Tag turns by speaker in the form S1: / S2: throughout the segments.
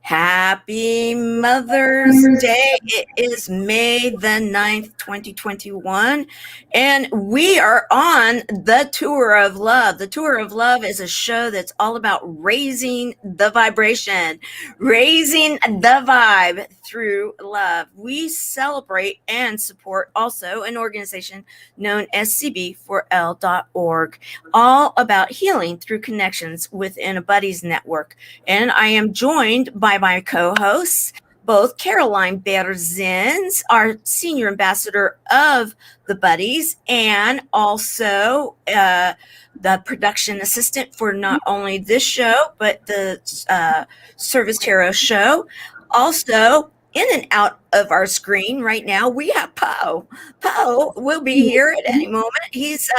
S1: Happy Mother's Day. It is May the 9th, 2021, and we are on the Tour of Love. The Tour of Love is a show that's all about raising the vibration, raising the vibe through love. We celebrate and support also an organization known as CB4L.org, all about healing through connections within a buddies network. And I am joined by my co-hosts, both Caroline Berzins, our senior ambassador of the Buddies, and also the production assistant for not only this show, but the Service Tarot show. Also, in and out of our screen right now, we have Poe. Poe will be here at any moment. He's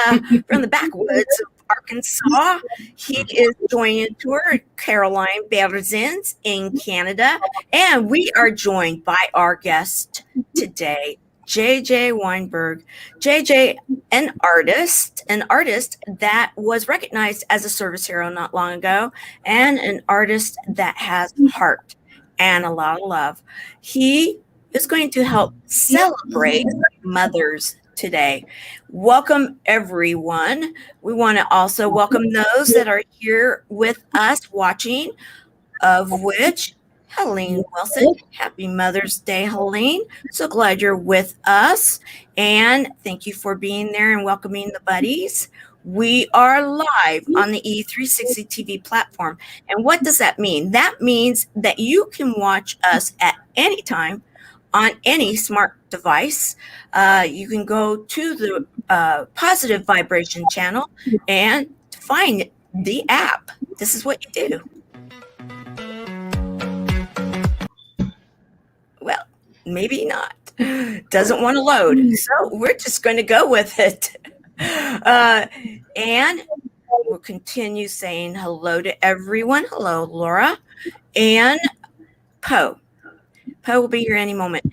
S1: from the backwoods of Arkansas. He is joining a tour, Caroline Berzins in Canada. And we are joined by our guest today, JJ Weinberg. JJ, an artist that was recognized as a service hero not long ago, and an artist that has heart and a lot of love. He is going to help celebrate mothers today. Welcome, everyone. We want to also welcome those that are here with us watching, of which Helene Wilson. Happy Mother's Day, Helene. So glad you're with us. And thank you for being there and welcoming the buddies. We are live on the E360 TV platform. And what does that mean? That means that you can watch us at any time on any smart device. You can go to the Positive Vibration channel and find the app. This is what you do. Well, maybe not. Doesn't want to load. So we're just going to go with it. And we'll continue saying hello to everyone. Hello, Laura. And Poe. Poe will be here any moment.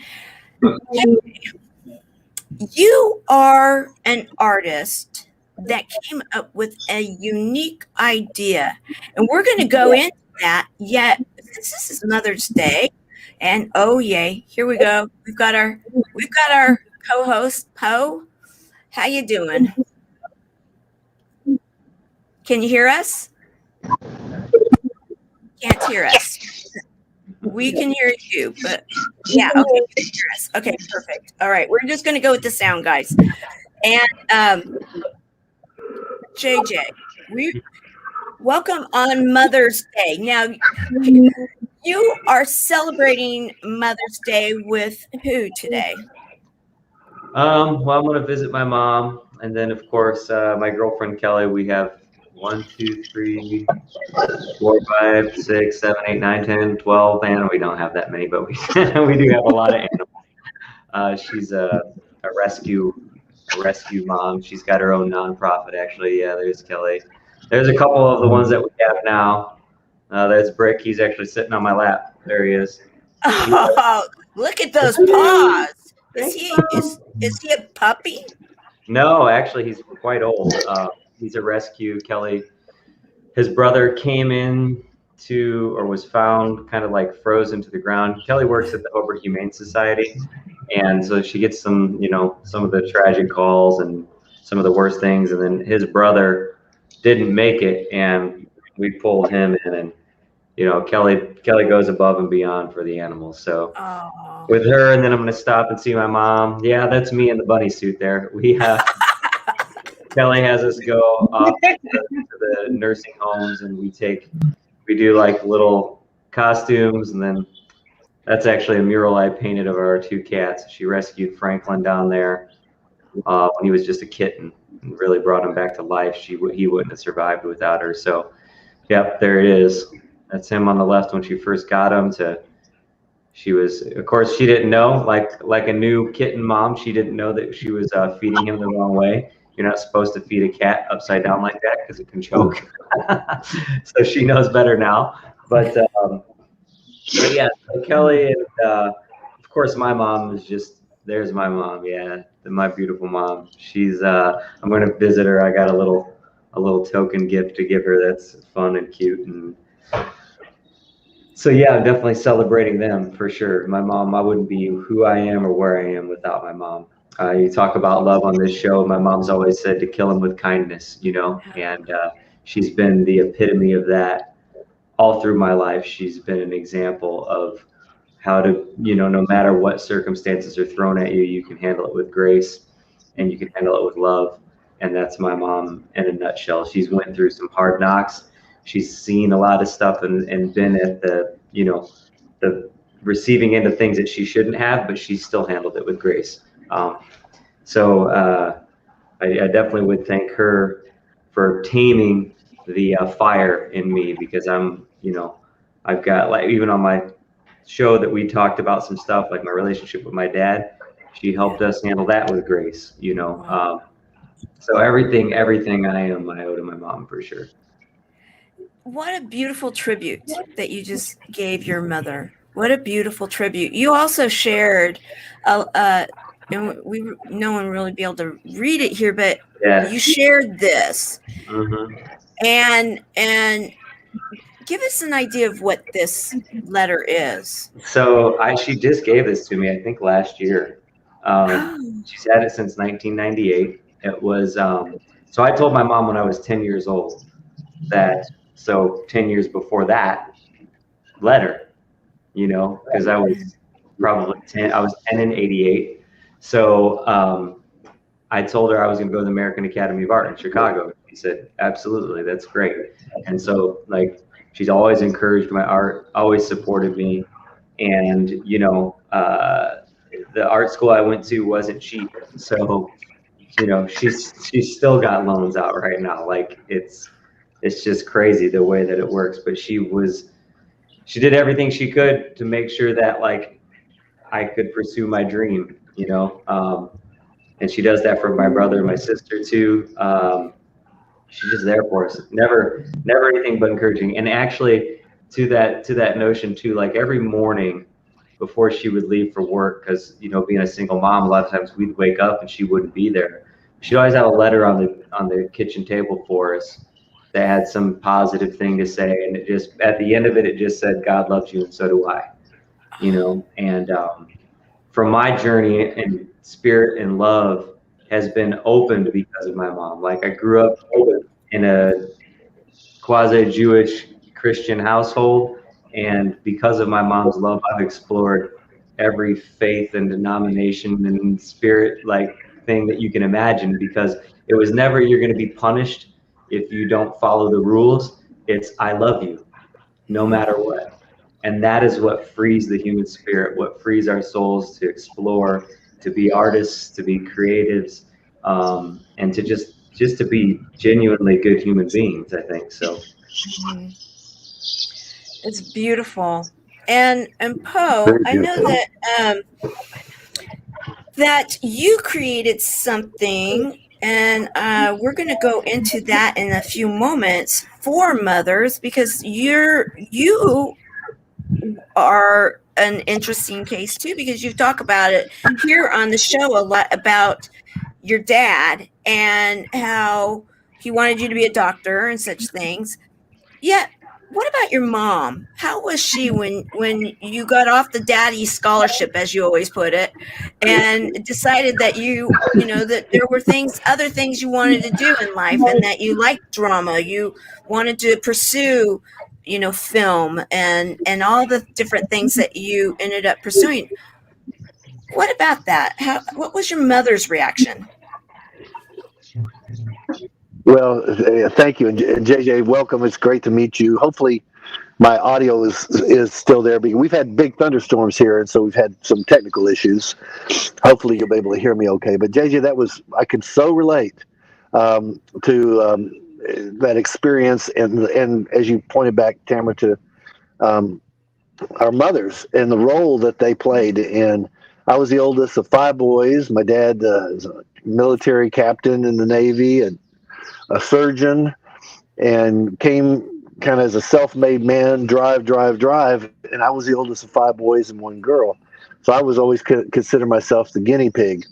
S1: You are an artist that came up with a unique idea. And we're going to go into that. Yet, since this is Mother's Day, and oh yay, here we go. We've got our co-host, Poe. How you doing? Can you hear us? Can't hear us. We can hear you, but yeah, okay, you can hear us. Okay, perfect. All right, we're just going to go with the sound, guys. And JJ, we welcome on Mother's Day. Now, you are celebrating Mother's Day with who today?
S2: Well, I'm going to visit my mom, and then, of course, my girlfriend, Kelly. We have 1, 2, 3, 4, 5, 6, 7, 8, 9, 10, 12, and we don't have that many, but we do have a lot of animals. She's a rescue mom. She's got her own nonprofit, actually. Yeah, there's Kelly. There's a couple of the ones that we have now. There's Brick. He's actually sitting on my lap. There he is.
S1: Oh, look at those paws. Is he a puppy?
S2: No, actually, he's quite old. He's a rescue. Kelly, his brother came in or was found kind of like frozen to the ground. Kelly works at the Hobart Humane Society, and so she gets some of the tragic calls and some of the worst things. And then his brother didn't make it, and we pulled him in, and Kelly goes above and beyond for the animals. So with her, and then I'm going to stop and see my mom. Yeah, that's me in the bunny suit there. We have Kelly has us go off to the nursing homes, and we do like little costumes, and then that's actually a mural I painted of our 2 cats. She rescued Franklin down there when he was just a kitten, and really brought him back to life. He wouldn't have survived without her. So, yep, there it is. That's him on the left when she first got him. She was, of course, she didn't know, like a new kitten mom, she didn't know that she was feeding him the wrong way. You're not supposed to feed a cat upside down like that because it can choke. So she knows better now. But yeah, so Kelly, and of course my mom is there's my mom. Yeah, my beautiful mom. She's I'm going to visit her. I got a little token gift to give her that's fun and cute, and So yeah, I'm definitely celebrating them for sure. My mom, I wouldn't be who I am or where I am without my mom. You talk about love on this show. My mom's always said to kill him with kindness, and she's been the epitome of that all through my life. She's been an example of how to, no matter what circumstances are thrown at you, you can handle it with grace and you can handle it with love. And that's my mom in a nutshell. She's went through some hard knocks. She's seen a lot of stuff and been at the receiving end of things that she shouldn't have, but she still handled it with grace. So I definitely would thank her for taming the fire in me, because I've got, like, even on my show that we talked about some stuff like my relationship with my dad. She helped us handle that with grace, so everything I am, I owe to my mom for sure.
S1: What a beautiful tribute that you just gave your mother. What a beautiful tribute. You also shared, and no one really be able to read it here, but you shared this, and give us an idea of what this letter is.
S2: So she just gave this to me, I think last year. She's had it since 1998. It was, so I told my mom when I was 10 years old so 10 years before that letter, because I was probably 10, I was 10 in 88. So I told her I was going to go to the American Academy of Art in Chicago. She said, absolutely, that's great. And so, like, she's always encouraged my art, always supported me. And, the art school I went to wasn't cheap. So, she's still got loans out right now. Like, it's just crazy the way that it works. But she did everything she could to make sure that, like, I could pursue my dream, and she does that for my brother and my sister too. She's just there for us. Never anything but encouraging. And actually, to that notion too, like every morning before she would leave for work, because being a single mom, a lot of times we'd wake up and she wouldn't be there. She'd always have a letter on the kitchen table for us that had some positive thing to say, and it just, at the end of it, it just said, "God loves you and so do I." And from my journey in spirit and love has been opened because of my mom. Like, I grew up in a quasi-Jewish Christian household, and because of my mom's love, I've explored every faith and denomination and spirit like thing that you can imagine, because it was never, you're going to be punished if you don't follow the rules. It's, I love you no matter what. And that is what frees the human spirit, what frees our souls to explore, to be artists, to be creatives, and to just to be genuinely good human beings, I think. So
S1: it's beautiful. And Poe, I know that you created something, and we're going to go into that in a few moments, for mothers, because you are an interesting case too, because you talk about it here on the show a lot, about your dad and how he wanted you to be a doctor and such things. Yet, what about your mom? How was she when you got off the daddy scholarship, as you always put it, and decided that that there were other things you wanted to do in life, and that you liked drama, you wanted to pursue film and all the different things that you ended up pursuing? What about that? What was your mother's reaction?
S3: Well, thank you. And JJ, welcome. It's great to meet you. Hopefully my audio is still there, because we've had big thunderstorms here, and so we've had some technical issues. Hopefully you'll be able to hear me okay. But JJ, I can so relate to that experience, and as you pointed back, Tamara, to our mothers and the role that they played. And I was the oldest of 5 boys. My dad is a military captain in the Navy and a surgeon, and came kind of as a self-made man, drive. And I was the oldest of 5 boys and 1 girl. So I was always consider myself the guinea pig.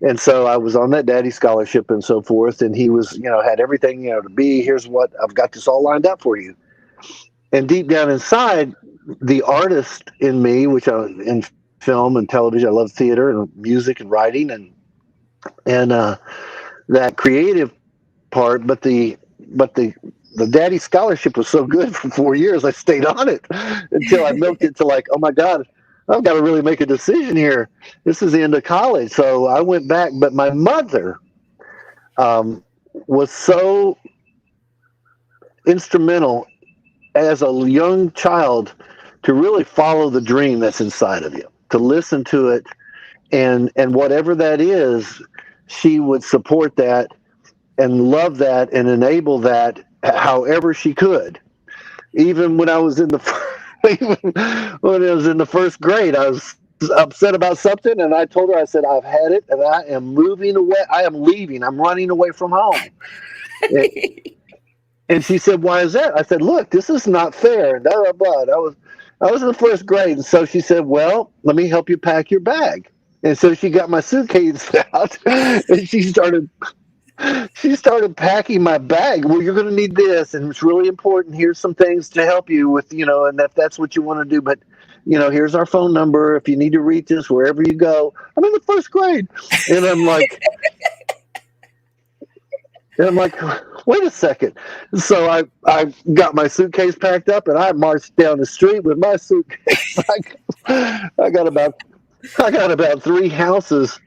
S3: And so I was on that daddy scholarship and so forth. And he was, had everything, to be, here's what, I've got this all lined up for you. And deep down inside, the artist in me, which I in film and television, I love theater and music and writing and that creative part. But the daddy scholarship was so good for 4 years, I stayed on it until I milked it to like, oh my God, I've got to really make a decision here. This is the end of college. So I went back, but my mother was so instrumental as a young child to really follow the dream that's inside of you, to listen to it, and whatever that is, she would support that and love that and enable that however she could. Even when I was in the even when I was in the first grade, I was upset about something, and I told her, I said, I've had it, and I am moving away. I am leaving. I'm running away from home. And she said, why is that? I said, look, this is not fair. Blah, blah, blah. I was in the first grade. And so she said, well, let me help you pack your bag. And so she got my suitcase out and she started packing my bag. Well, you're going to need this. And it's really important. Here's some things to help you with, and if that's what you want to do. But, here's our phone number. If you need to reach us wherever you go. I'm in the first grade. And I'm like, wait a second. So I got my suitcase packed up and I marched down the street with my suitcase. I got about 3 houses,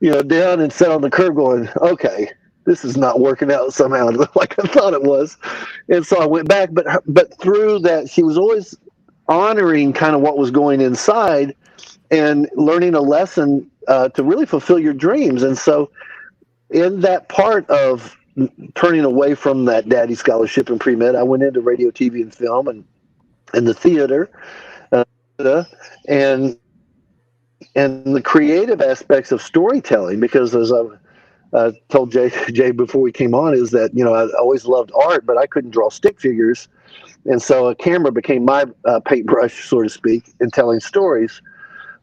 S3: down and sat on the curb going, okay, this is not working out somehow like I thought it was. And so I went back, but through that, she was always honoring kind of what was going inside and learning a lesson to really fulfill your dreams. And so in that part of turning away from that daddy scholarship in pre-med, I went into radio, TV, and film and the theater and the creative aspects of storytelling, because as I told Jay before we came on, is that, I always loved art, but I couldn't draw stick figures. And so a camera became my paintbrush, so to speak, in telling stories.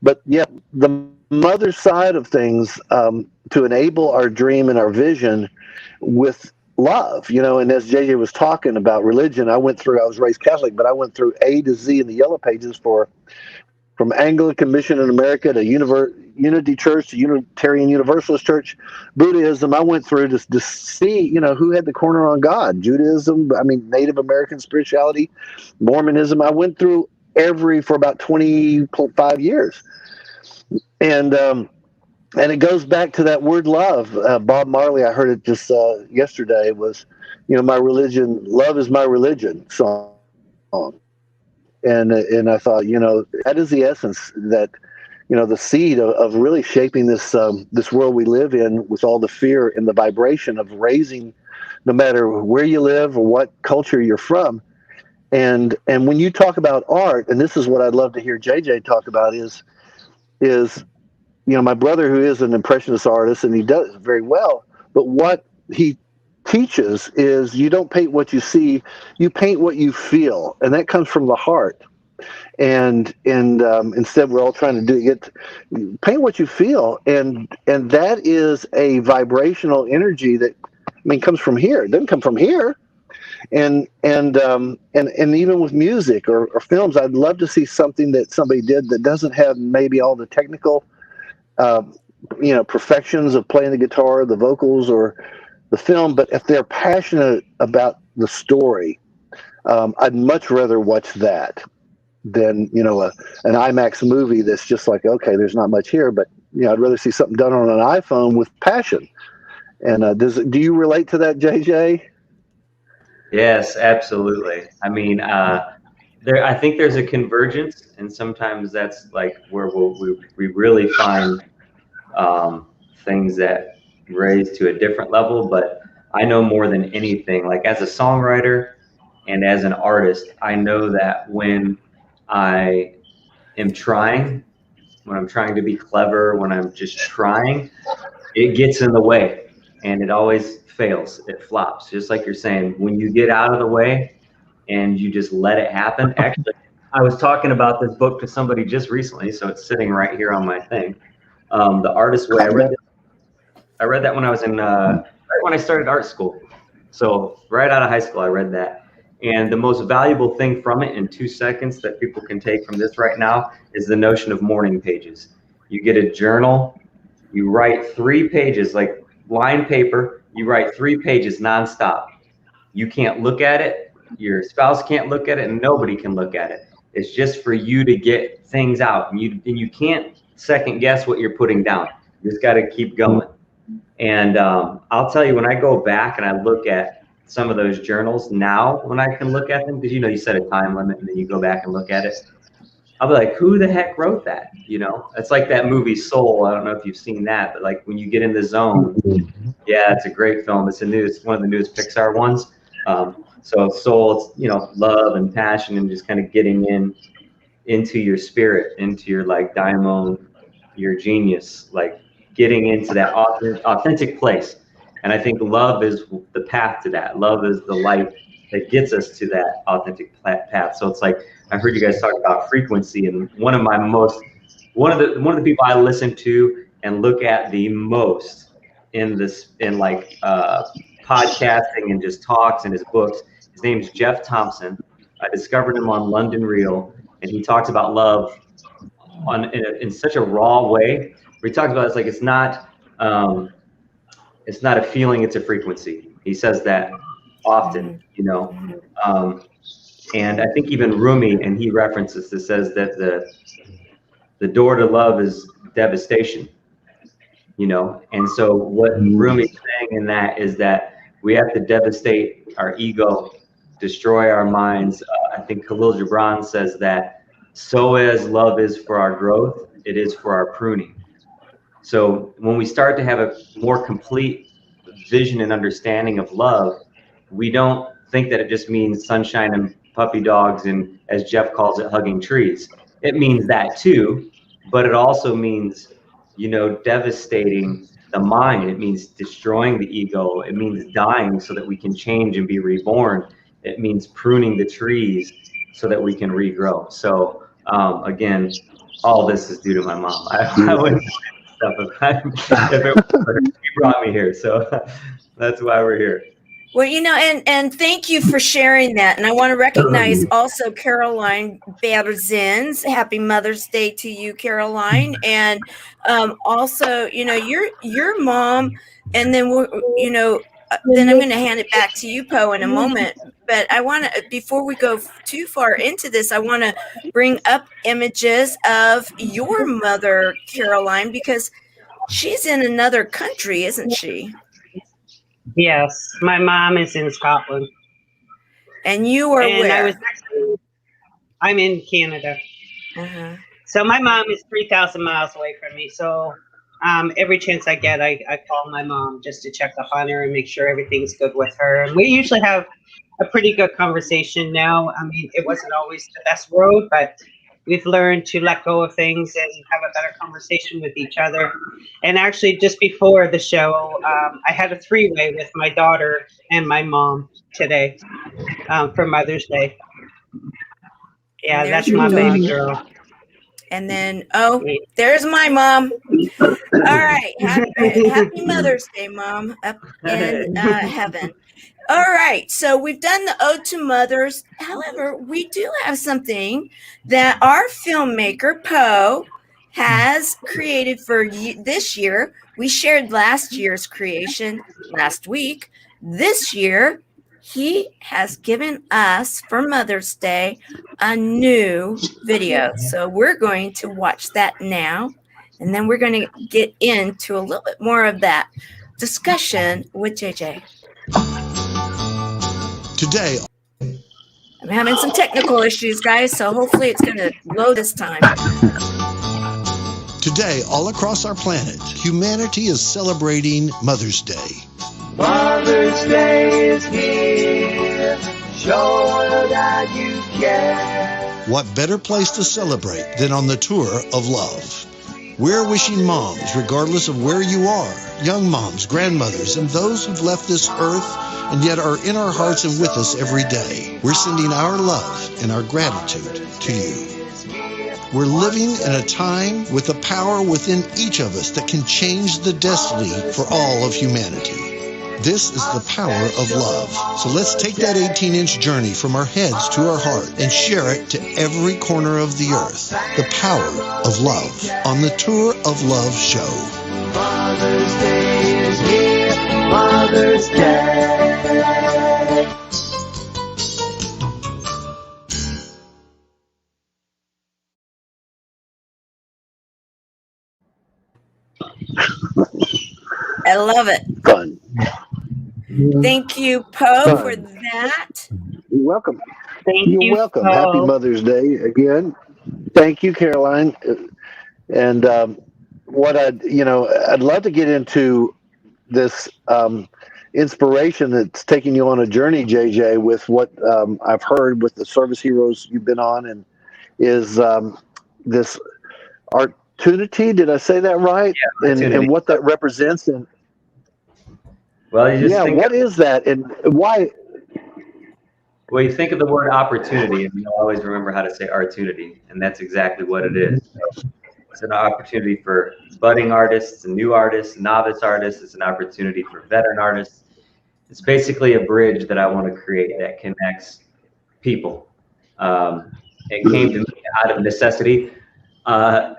S3: But yet the mother side of things, to enable our dream and our vision with love, and as JJ was talking about religion, I was raised Catholic, but I went through A to Z in the yellow pages from Anglican Mission in America to Unity Church to Unitarian Universalist Church, Buddhism. I went through to see, who had the corner on God, Judaism, Native American spirituality, Mormonism. I went through for about 25 years. And it goes back to that word love. Bob Marley, I heard it just yesterday, was, my religion, love is my religion song. And I thought, that is the essence, that, the seed of really shaping this world we live in, with all the fear and the vibration of raising, no matter where you live or what culture you're from. And when you talk about art, and this is what I'd love to hear JJ talk about, is my brother, who is an impressionist artist, and he does it very well, but what he teaches is you don't paint what you see, you paint what you feel, and that comes from the heart. And instead, we're all trying to paint what you feel, and that is a vibrational energy that comes from here. It doesn't come from here. And even with music or films, I'd love to see something that somebody did that doesn't have maybe all the technical perfections of playing the guitar, the vocals, or the film, but if they're passionate about the story, I'd much rather watch that than an IMAX movie that's just like, okay, there's not much here, but I'd rather see something done on an iPhone with passion. And do you relate to that, JJ?
S2: Yes, absolutely. I think there's a convergence, and sometimes that's like where we really find things that raise to a different level. But I know more than anything, like as a songwriter and as an artist, I know that when I am trying, when I'm trying to be clever, when I'm just trying, it gets in the way and it always fails. It flops. Just like you're saying, when you get out of the way and you just let it happen. Actually, I was talking about this book to somebody just recently, so it's sitting right here on my thing. The Artist's Way. I read that when I was right when I started art school. So right out of high school, I read that. And the most valuable thing from it in 2 seconds that people can take from this right now is the notion of morning pages. You get a journal, you write 3 pages, like lined paper, you write 3 pages nonstop. You can't look at it, your spouse can't look at it, and nobody can look at it. It's just for you to get things out. And you can't second guess what you're putting down. You just got to keep going. And I'll tell you, when I go back and I look at some of those journals now, when I can look at them, because you set a time limit and then you go back and look at it, I'll be like, who the heck wrote that? It's like that movie Soul. I don't know if you've seen that, but like when you get in the zone, yeah, it's a great film. It's one of the newest Pixar ones. So Soul, it's love and passion and just kind of getting into your spirit, into your like daimon, your genius, like getting into that authentic place. And I think love is the path to that. Love is the light that gets us to that authentic path. So it's like, I heard you guys talk about frequency, and one of the people I listen to and look at the most in podcasting and just talks and his books, his name is Jeff Thompson. I discovered him on London Real, and he talks about love in such a raw way. Where he talks about it's not a feeling, it's a frequency. He says that often, and I think even Rumi, and he references this, says that the door to love is devastation, and so what Rumi's saying in that is that we have to devastate our ego, destroy our minds. I think Khalil Gibran says that so as love is for our growth, it is for our pruning. So when we start to have a more complete vision and understanding of love, we don't think that it just means sunshine and puppy dogs and, as Jeff calls it, hugging trees. It means that too, but it also means, devastating the mind. It means destroying the ego. It means dying so that we can change and be reborn. It means pruning the trees so that we can regrow. So again, all this is due to my mom. I wouldn't stuff if it was, she brought me here, so that's why we're here.
S1: Well, and thank you for sharing that. And I want to recognize also Caroline Berzins. Happy Mother's Day to you, Caroline. And also, your mom, and then then I'm going to hand it back to you, Poe, in a moment. But I want to, before we go too far into this, I want to bring up images of your mother, Caroline, because she's in another country, isn't she?
S4: Yes, my mom is in Scotland.
S1: And you are where?
S4: I'm in Canada.
S1: Uh-huh.
S4: So my mom is 3,000 miles away from me. So every chance I get, I call my mom just to check up on her and make sure everything's good with her. And we usually have a pretty good conversation now. I mean, it wasn't always the best road, but we've learned to let go of things and have a better conversation with each other. And actually, just before the show, I had a 3-way with my daughter and my mom today for Mother's Day. Yeah, that's my baby girl.
S1: And then, there's my mom. All right. Happy Mother's Day, Mom, up in heaven. All right. So we've done the Ode to Mothers. However, we do have something that our filmmaker, Poe, has created for this year. We shared last year's creation last week. This year, he has given us, for Mother's Day, a new video. So we're going to watch that now. And then we're going to get into a little bit more of that discussion with JJ.
S5: Today,
S1: I'm having some technical issues, guys, so hopefully it's going to load this time.
S5: Today, all across our planet, humanity is celebrating Mother's Day.
S6: Mother's Day is here. Show her that you care.
S5: What better place to celebrate than on the tour of love? We're wishing moms, regardless of where you are, young moms, grandmothers, and those who've left this earth and yet are in our hearts and with us every day. We're sending our love and our gratitude to you. We're living in a time with a power within each of us that can change the destiny for all of humanity. This is the power of love. So let's take that 18-inch journey from our heads to our heart and share it to every corner of the earth. The power of love on the Tour of Love show.
S6: Mother's Day is here. Mother's Day.
S1: I love it.
S3: Fun.
S1: Thank you, Poe, for that.
S3: You're welcome.
S4: Thank
S3: You're
S4: you.
S3: welcome.
S4: Poe.
S3: Happy Mother's Day again. Thank you, Caroline. And I'd love to get into this inspiration that's taking you on a journey, JJ, with what I've heard with the service heroes you've been on, and is this opportunity. Did I say that right?
S2: Yeah,
S3: and what that represents. And
S2: well, you just
S3: what is that, and why?
S2: Well, you think of the word opportunity, and you'll always remember how to say opportunity, and that's exactly what it is. So it's an opportunity for budding artists and new artists, novice artists. It's an opportunity for veteran artists. It's basically a bridge that I want to create that connects people. It came to me out of necessity. What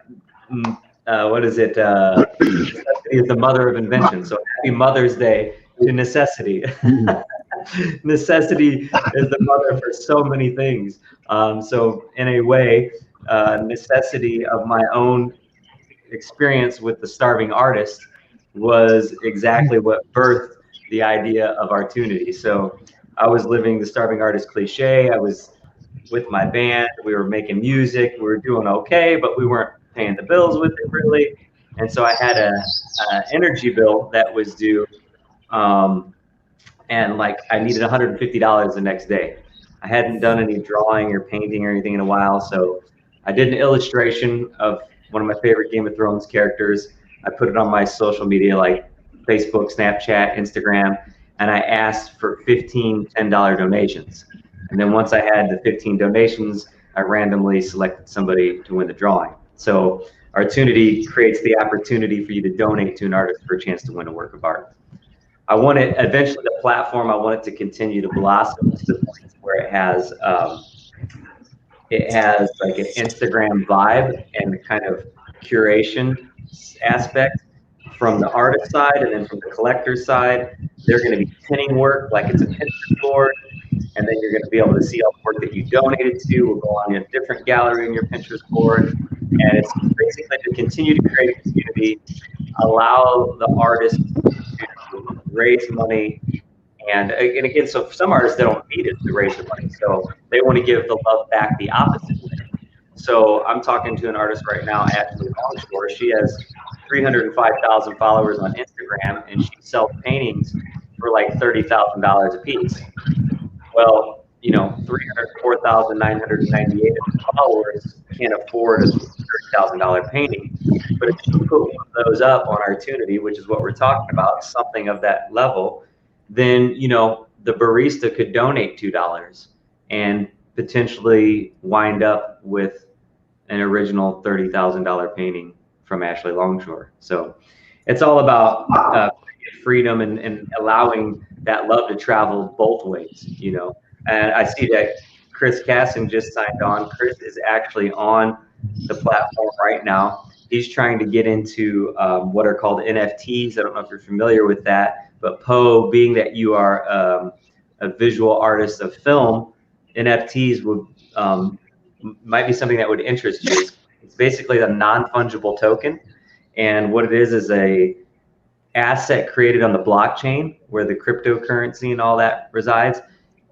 S2: is it? Necessity is the mother of invention. So happy Mother's Day to necessity. Necessity is the mother for so many things. So in a way, necessity of my own experience with the starving artist was exactly what birthed the idea of opportunity. So I was living the starving artist cliche. I was with my band. We were making music. We were doing okay, but we weren't paying the bills with it really. And so I had a energy bill that was due. And like I needed $150 the next day. I hadn't done any drawing or painting or anything in a while, so I did an illustration of one of my favorite Game of Thrones characters. I put it on my social media like Facebook, Snapchat, Instagram, and I asked for 15 $10 donations. And then once I had the 15 donations, I randomly selected somebody to win the drawing. So Opportunity creates the opportunity for you to donate to an artist for a chance to win a work of art. I want it eventually, the platform, I want it to continue to blossom to the point where it has like an Instagram vibe and kind of curation aspect from the artist side, and then from the collector side, they're going to be pinning work like it's a Pinterest board, and then you're going to be able to see all the work that you donated to will go on a different gallery in your Pinterest board, and it's basically to continue to create a community, allow the artist to raise money, and again, so some artists, they don't need it to raise the money, so they want to give the love back the opposite way. So I'm talking to an artist right now, Ashley Longshore. She has 305,000 followers on Instagram, and she sells paintings for like $30,000 a piece. Well, you know, 304,998 followers can't afford a $30,000 painting. But if you put one of those up on Opportunity, which is what we're talking about, something of that level, then, you know, the barista could donate $2 and potentially wind up with an original $30,000 painting from Ashley Longshore. So it's all about freedom and allowing that love to travel both ways, you know. And I see that Chris Casson just signed on. Chris is actually on the platform right now. He's trying to get into what are called NFTs. I don't know if you're familiar with that, but Poe, being that you are a visual artist of film, NFTs would might be something that would interest you. It's basically a non-fungible token, and what it is a asset created on the blockchain where the cryptocurrency and all that resides,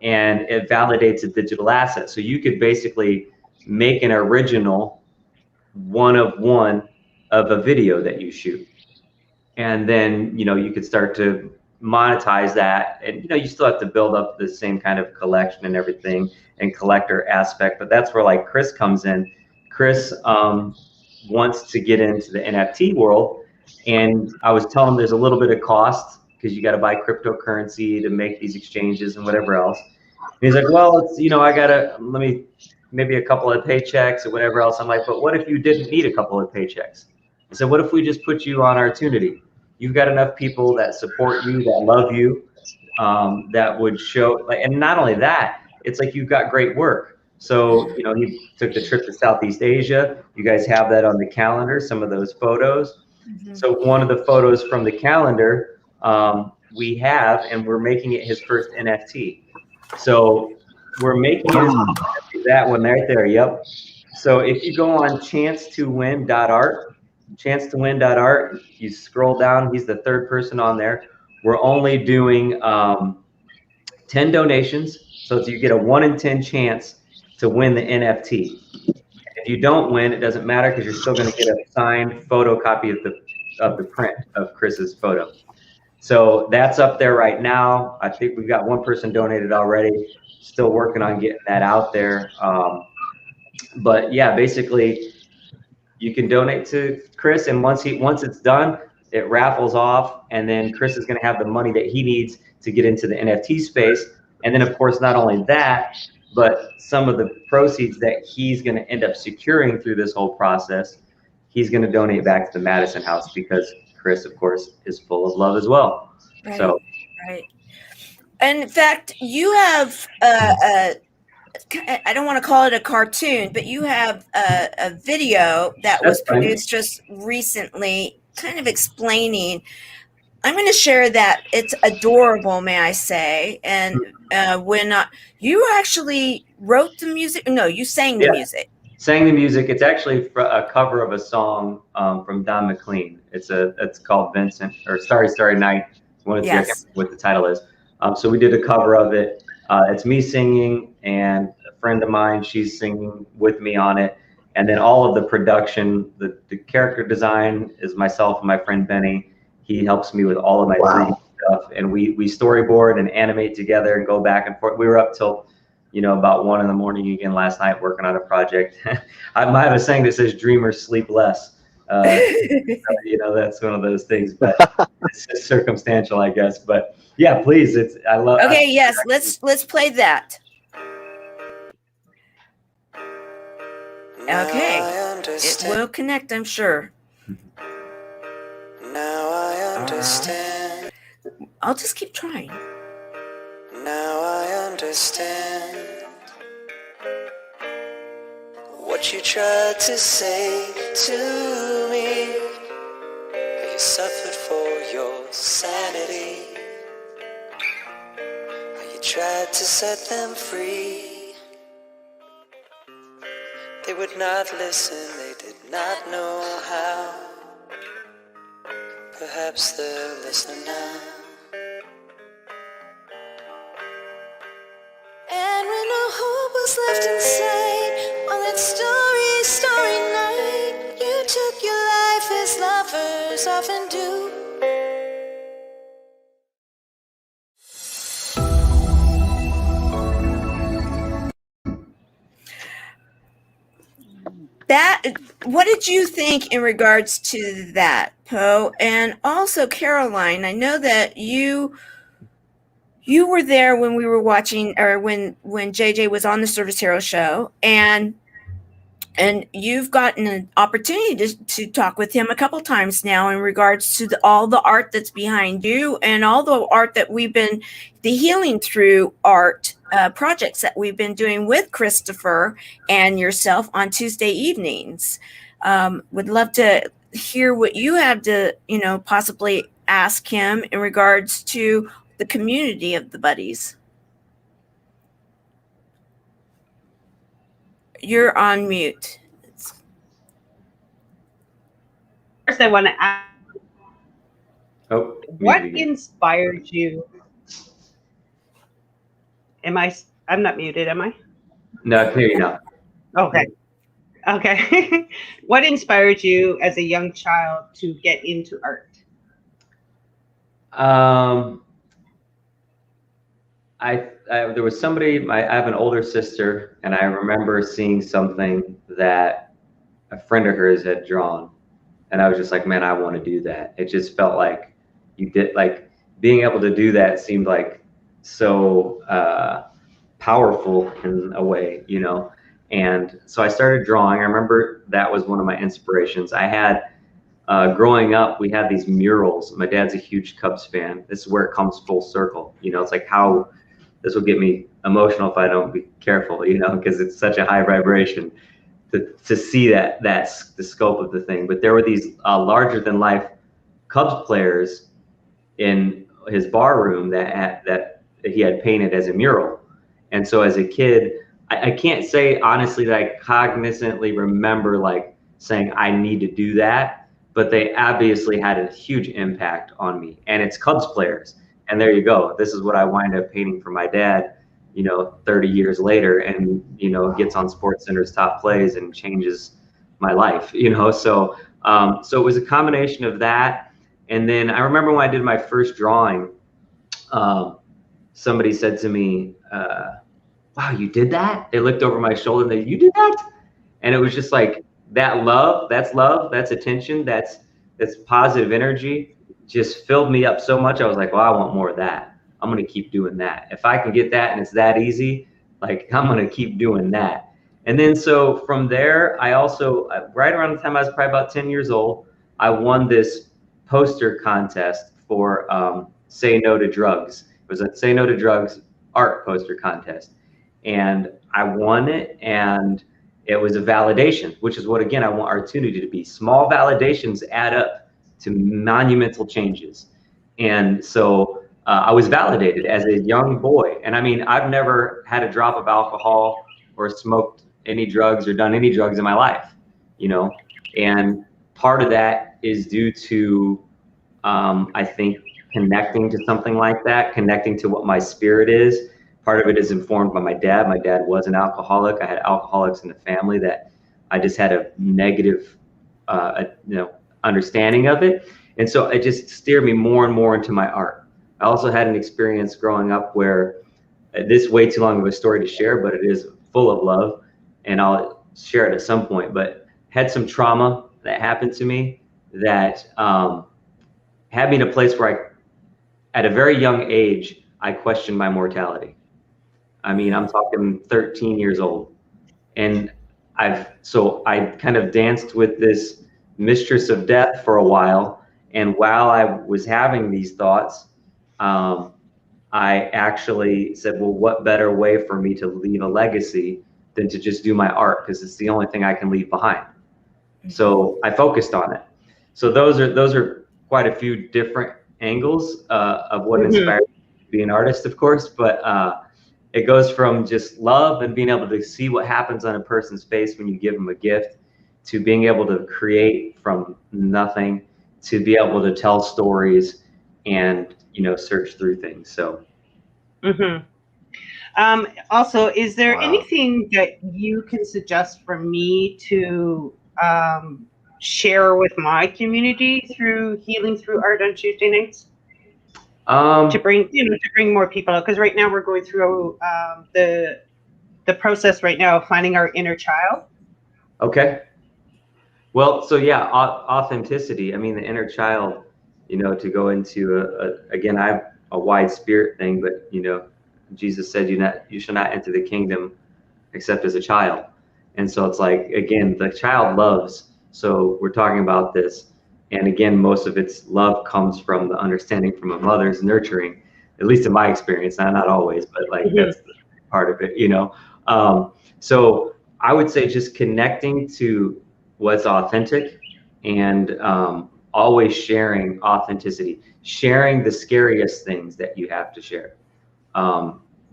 S2: and it validates a digital asset. So you could basically make an original one of a video that you shoot, and then, you know, you could start to monetize that, and, you know, you still have to build up the same kind of collection and everything and collector aspect, but that's where like Chris comes in. Chris wants to get into the NFT world, and I was telling him there's a little bit of cost because you got to buy cryptocurrency to make these exchanges and whatever else. And he's like, well, it's, you know, I gotta, maybe a couple of paychecks or whatever else. I'm like, but what if you didn't need a couple of paychecks? I said, what if we just put you on Opportunity? you've got enough people that support you, that love you, that would show, like, and not only that, it's like you've got great work. So, you know, he took the trip to Southeast Asia. You guys have that on the calendar, some of those photos. So one of the photos from the calendar we have, and we're making it his first NFT. So we're making it that one right there. Yep. So if you go on chance2win.art, you scroll down, he's the third person on there. We're only doing 10 donations. So you get a 1 in 10 chance to win the NFT. If you don't win, it doesn't matter because you're still going to get a signed photocopy of the print of Chris's photo. So that's up there right now. I think we've got one person donated already. Still working on getting that out there. But yeah, basically, you can donate to Chris, and once it's done, it raffles off, and then Chris is going to have the money that he needs to get into the NFT space. And then, of course, not only that, but some of the proceeds that he's going to end up securing through this whole process, he's going to donate back to the Madison House, because Chris, of course, is full of love as well.
S1: Right.
S2: So,
S1: right. And in fact, you have I don't want to call it a cartoon, but you have a video that was produced just recently, kind of explaining. I'm going to share that. It's adorable, may I say. And when you actually wrote the music, no, you sang the music.
S2: Sang the music. It's actually a cover of a song from Don McLean. It's called Vincent, or Starry Starry Night. One of the, I can't remember what the title is. So we did a cover of it. It's me singing, and a friend of mine, she's singing with me on it. And then all of the production, the character design is myself and my friend Benny. He helps me with all of my 3D stuff, and we storyboard and animate together and go back and forth. We were up till, you know, about 1 in the morning again last night working on a project. I have a saying that says "Dreamers sleep less." You know, that's one of those things, but it's just circumstantial, I guess. But yeah, please, I love.
S1: Okay, yes, let's play that. Okay, it will connect, I'm sure.
S6: Now I understand.
S1: I'll just keep trying.
S6: Now I understand what you tried to say to me. How you suffered for your sanity. How you tried to set them free. They would not listen, they did not know how. Perhaps they'll listen now. And when no hope was left inside, on that story night, you took your life as lovers often do.
S1: What did you think in regards to that, Poe? And also, Caroline, I know that you were there when we were watching, or when JJ was on the Service Hero show, and you've gotten an opportunity to talk with him a couple times now in regards to all the art that's behind you, and all the art that the Healing Through art projects that we've been doing with Christopher and yourself on Tuesday evenings. Would love to hear what you have to, possibly ask him in regards to the community of the buddies. You're on mute.
S4: First, I want to ask, what inspired you? I'm not muted, am I?
S2: No, I can hear you now.
S4: Okay. What inspired you as a young child to get into art?
S2: There was somebody, I have an older sister, and I remember seeing something that a friend of hers had drawn, and I was just like, man, I want to do that. It just felt like being able to do that seemed like so powerful in a way, and so I started drawing. I remember that was one of my inspirations. I had growing up, we had these murals. My dad's a huge Cubs fan. This is where it comes full circle. You know, it's like how this will get me emotional if I don't be careful, you know, because it's such a high vibration to see that's the scope of the thing. But there were these larger than life Cubs players in his bar room that he had painted as a mural. And so as a kid, I can't say honestly that I cognizantly remember like saying I need to do that, but they obviously had a huge impact on me. And it's Cubs players. And there you go. This is what I wind up painting for my dad, you know, 30 years later, and, you know, gets on SportsCenter's top plays and changes my life, you know? So it was a combination of that. And then I remember when I did my first drawing, somebody said to me, wow, you did that? They looked over my shoulder and you did that? And it was just like that love, that's attention, that's positive energy just filled me up so much. I was like, well, I want more of that. I'm going to keep doing that. If I can get that and it's that easy, like I'm going to keep doing that. And then so from there, I also, right around the time I was probably about 10 years old, I won this poster contest for Say No to Drugs. It was a Say No to Drugs art poster contest. And I won it, and it was a validation, which is what, again, I want opportunity to be. Small validations add up to monumental changes. And so I was validated as a young boy. And I mean, I've never had a drop of alcohol or smoked any drugs or done any drugs in my life, you know? And part of that is due to, I think, connecting to something like that, connecting to what my spirit is. Part of it is informed by my dad. My dad was an alcoholic. I had alcoholics in the family that I just had a negative, understanding of it. And so it just steered me more and more into my art. I also had an experience growing up where this is way too long of a story to share, but it is full of love, and I'll share it at some point, but had some trauma that happened to me that had me in a place where at a very young age, I questioned my mortality. I mean, I'm talking 13 years old. And I kind of danced with this mistress of death for a while. And while I was having these thoughts, I actually said, well, what better way for me to leave a legacy than to just do my art? Because it's the only thing I can leave behind. So I focused on it. So those are quite a few different angles of what inspired me to be an artist, of course. But it goes from just love and being able to see what happens on a person's face when you give them a gift, to being able to create from nothing, to be able to tell stories and, you know, search through things. So.
S4: Also, is there anything that you can suggest for me to share with my community through Healing Through Art on Tuesday nights? To bring more people out, because right now we're going through the process right now of finding our inner child. Okay.
S2: Well, so yeah, authenticity. I mean, the inner child, you know, to go into again, I have a wide spirit thing, but you know, Jesus said, you shall not enter the kingdom except as a child. And so it's like, again, the child loves. So we're talking about this. And again, most of its love comes from the understanding from a mother's nurturing, at least in my experience, not always, but like that's part of it, you know? So I would say just connecting to what's authentic and always sharing authenticity, sharing the scariest things that you have to share.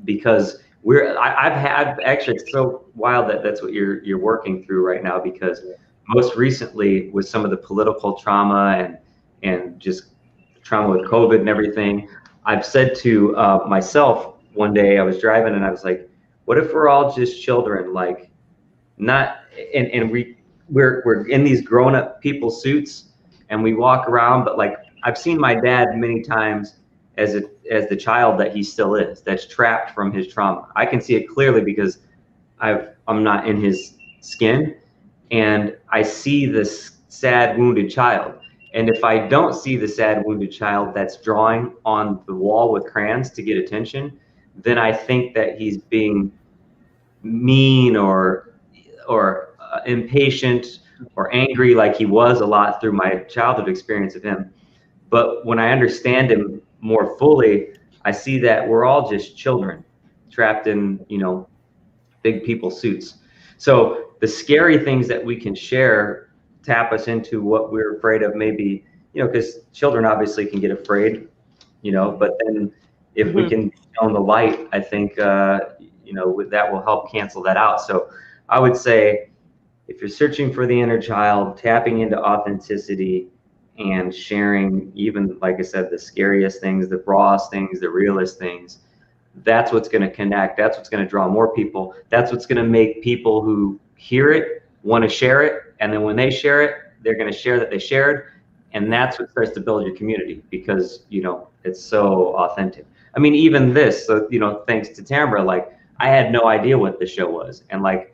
S2: Because I've actually, it's so wild that that's what you're working through right now, because most recently with some of the political trauma and just trauma with COVID and everything, I've said to myself one day, I was driving and I was like, what if we're all just children, like not, and we're in these grown up people suits and we walk around, but like I've seen my dad many times as the child that he still is, that's trapped from his trauma. I can see it clearly because I'm not in his skin, and I see this sad, wounded child. And if I don't see the sad, wounded child that's drawing on the wall with crayons to get attention, then I think that he's being mean or impatient or angry like he was a lot through my childhood experience of him. But when I understand him more fully, I see that we're all just children trapped in, big people suits. So the scary things that we can share tap us into what we're afraid of, maybe, because children obviously can get afraid, but then if we can show the light, I think, that will help cancel that out. So I would say, if you're searching for the inner child, tapping into authenticity and sharing, even, like I said, the scariest things, the rawest things, the realest things, that's what's going to connect. That's what's going to draw more people. That's what's going to make people who hear it want to share it. And then when they share it, they're going to share that they shared. And that's what starts to build your community, because, it's so authentic. I mean, even this, so, thanks to Tamara, like, I had no idea what the show was. And like,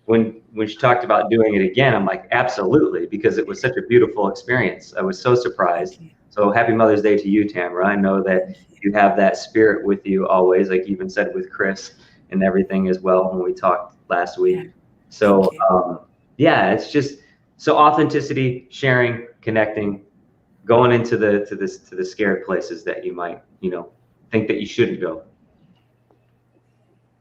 S2: when she talked about doing it again, I'm like, absolutely, because it was such a beautiful experience. I was so surprised. So happy Mother's Day to you, Tamara. I know that you have that spirit with you always, like you even said with Chris and everything as well when we talked last week. So yeah, it's just so authenticity, sharing, connecting, going into the scared places that you might, think that you shouldn't go.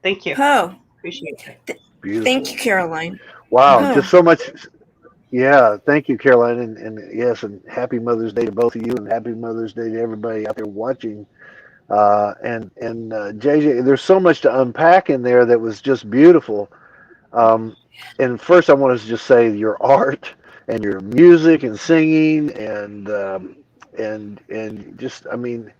S4: Thank you.
S1: Oh,
S4: Appreciate it.
S3: Beautiful.
S1: thank you, Caroline.
S3: Wow, just so much. Yeah, thank you, Caroline, and yes, and happy Mother's Day to both of you, and happy Mother's Day to everybody out there watching. And JJ, there's so much to unpack in there that was just beautiful. And first, I want to just say your art and your music and singing and just, I mean,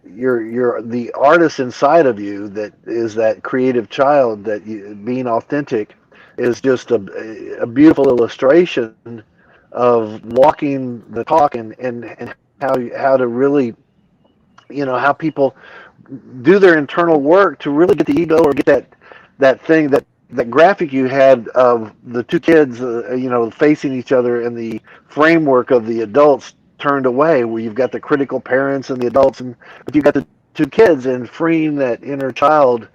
S3: you're the artist inside of you that is that creative child that being authentic is just a beautiful illustration of walking the talk and how to really, how people do their internal work to really get the ego or get that thing, that graphic you had of the two kids, facing each other in the framework of the adults turned away, where you've got the critical parents and the adults, but you've got the two kids, and freeing that inner child.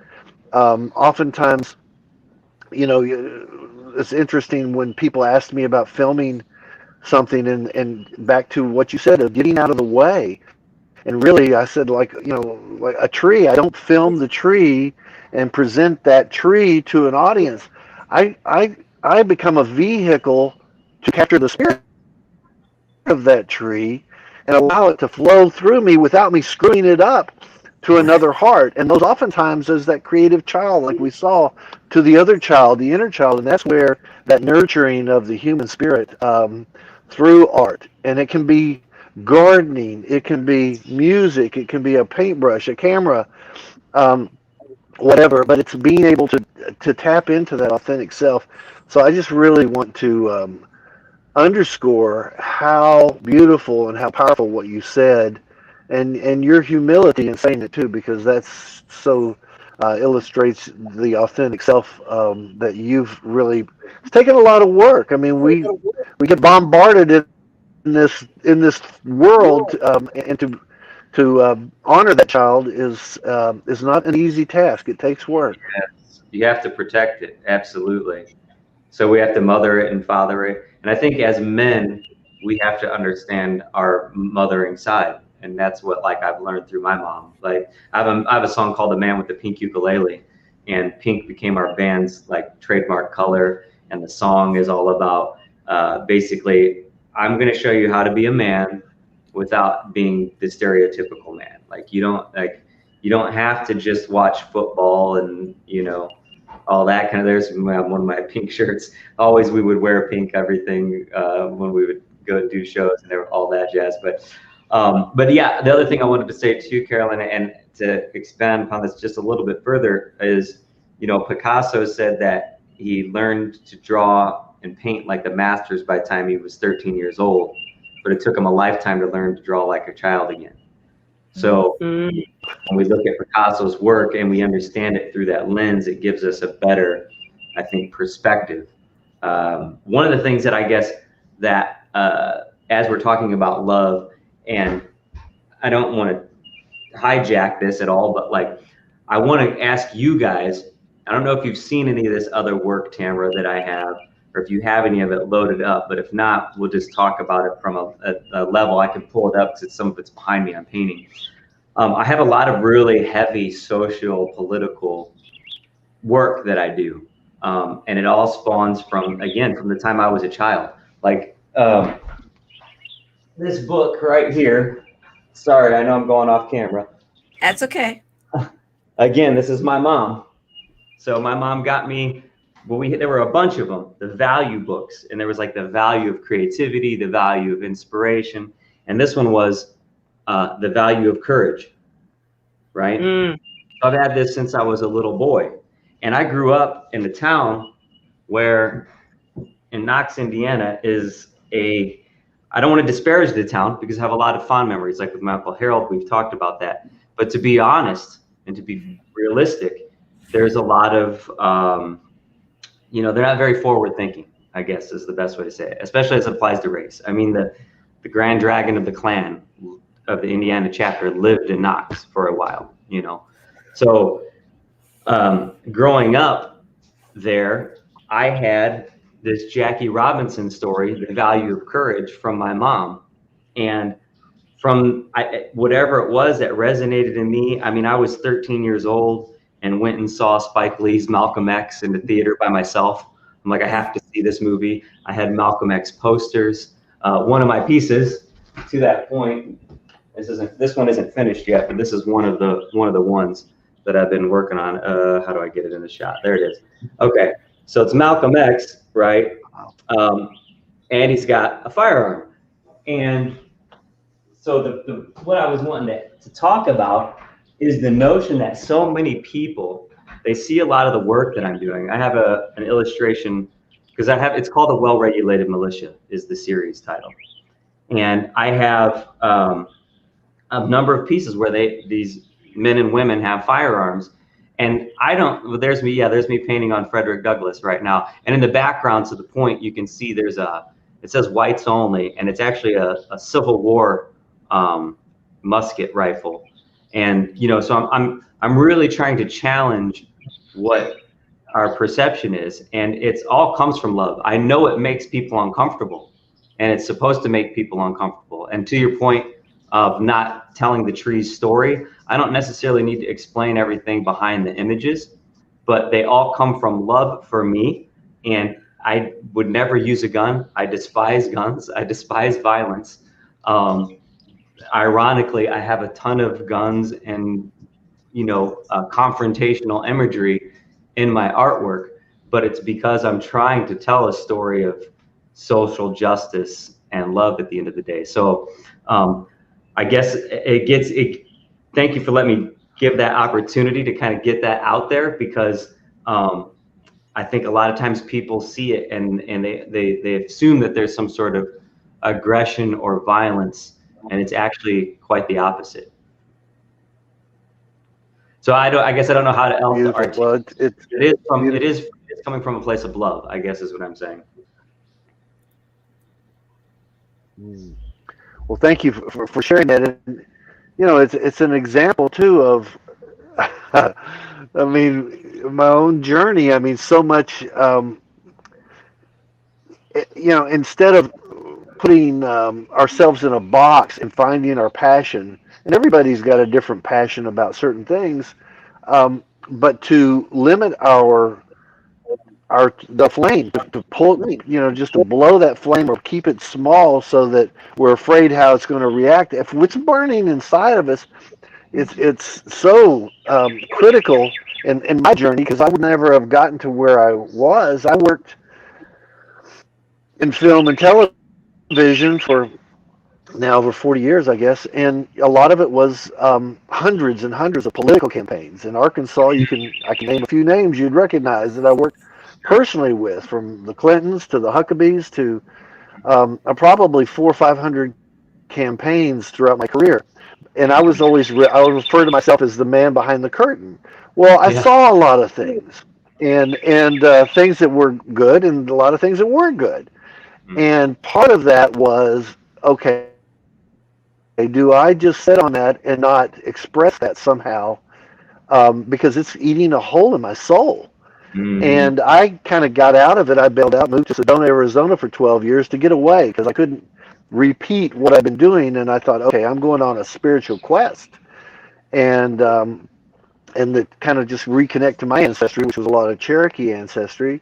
S3: Oftentimes, it's interesting when people ask me about filming something, and back to what you said of getting out of the way. And really, I said, like a tree, I don't film the tree and present that tree to an audience. I become a vehicle to capture the spirit of that tree and allow it to flow through me without me screwing it up to another heart. And those oftentimes is that creative child, like we saw, to the other child, the inner child. And that's where that nurturing of the human spirit through art. And it can be gardening, it can be music, it can be a paintbrush, a camera, whatever, but it's being able to tap into that authentic self. So I just really want to underscore how beautiful and how powerful what you said, and your humility in saying it too, because that's so illustrates the authentic self that you've really. It's taken a lot of work. I mean, we get bombarded in this world, and to honor that child is not an easy task. It takes work.
S2: Yes. You have to protect it, absolutely. So we have to mother it and father it. And I think as men, we have to understand our mothering side. And that's what, like, I've learned through my mom. Like, I have a song called The Man with the Pink Ukulele, and pink became our band's like trademark color. And the song is all about basically, I'm going to show you how to be a man without being the stereotypical man. Like, you don't have to just watch football and, all that kind of. There's one of my pink shirts. Always we would wear pink everything when we would go do shows and all that jazz. But yeah, the other thing I wanted to say too, Carolyn, and to expand upon this just a little bit further is, Picasso said that he learned to draw and paint like the masters by the time he was 13 years old, but it took him a lifetime to learn to draw like a child again. So when we look at Picasso's work and we understand it through that lens, it gives us a better, I think, perspective. One of the things that I guess that as we're talking about love, and I don't want to hijack this at all, but like, I want to ask you guys, I don't know if you've seen any of this other work, Tamara, that I have, or if you have any of it, load it up. But if not, we'll just talk about it from a level. I can pull it up because some of it's behind me. I'm painting. I have a lot of really heavy social, political work that I do. And it all spawns from the time I was a child. Like this book right here. Sorry, I know I'm going off camera.
S1: That's okay.
S2: Again, this is my mom. So my mom got me, there were a bunch of them, the value books. And there was like the value of creativity, the value of inspiration. And this one was the value of courage, right? So I've had this since I was a little boy. And I grew up in the town where in Knox, Indiana is I don't want to disparage the town because I have a lot of fond memories, like with my Uncle Harold, we've talked about that. But to be honest and to be realistic, there's a lot of, they're not very forward thinking, I guess is the best way to say it, especially as it applies to race. I mean, the Grand Dragon of the Klan of the Indiana chapter lived in Knox for a while, So growing up there, I had this Jackie Robinson story, The Value of Courage, from my mom. And from whatever it was that resonated in me, I mean, I was 13 years old and went and saw Spike Lee's Malcolm X in the theater by myself. I'm like, I have to see this movie. I had Malcolm X posters. One of my pieces, to that point, this one isn't finished yet, but this is one of the ones that I've been working on. How do I get it in the shot? There it is. Okay, so it's Malcolm X, right? And he's got a firearm. And so what I was wanting to talk about is the notion that so many people, they see a lot of the work that I'm doing. I have an illustration because it's called A Well-Regulated Militia is the series title. And I have a number of pieces where these men and women have firearms. And there's me painting on Frederick Douglass right now. And in the background, to the point, you can see it says whites only, and it's actually a Civil War musket rifle. And, so I'm really trying to challenge what our perception is. And it's all comes from love. I know it makes people uncomfortable, and it's supposed to make people uncomfortable. And to your point of not telling the tree's story, I don't necessarily need to explain everything behind the images, but they all come from love for me. And I would never use a gun. I despise guns. I despise violence. Ironically, I have a ton of guns and, confrontational imagery in my artwork, but it's because I'm trying to tell a story of social justice and love at the end of the day. So I guess thank you for letting me give that opportunity to kind of get that out there, because I think a lot of times people see it and they assume that there's some sort of aggression or violence, and it's actually quite the opposite. So I guess I don't know how else to articulate. It's coming from a place of love, I guess is what I'm saying.
S3: Well, thank you for sharing that. And, it's an example too of, I mean, my own journey. I mean, so much, instead of putting ourselves in a box and finding our passion, and everybody's got a different passion about certain things, but to limit the flame, to pull, just to blow that flame or keep it small so that we're afraid how it's going to react. If it's burning inside of us, it's so critical in my journey, because I would never have gotten to where I was. I worked in film and television for now over 40 years, I guess, and a lot of it was hundreds and hundreds of political campaigns. In Arkansas, I can name a few names you'd recognize that I worked personally with, from the Clintons to the Huckabees to probably 400 or 500 campaigns throughout my career. And I was always I would refer to myself as the man behind the curtain. Well, I saw a lot of things, and things that were good and a lot of things that weren't good. And part of that was, okay, do I just sit on that and not express that somehow, because it's eating a hole in my soul? And I kind of got out of it. I bailed out, moved to Sedona, Arizona for 12 years to get away because I couldn't repeat what I've been doing. And I thought, okay, I'm going on a spiritual quest. And that kind of just reconnect to my ancestry, which was a lot of Cherokee ancestry.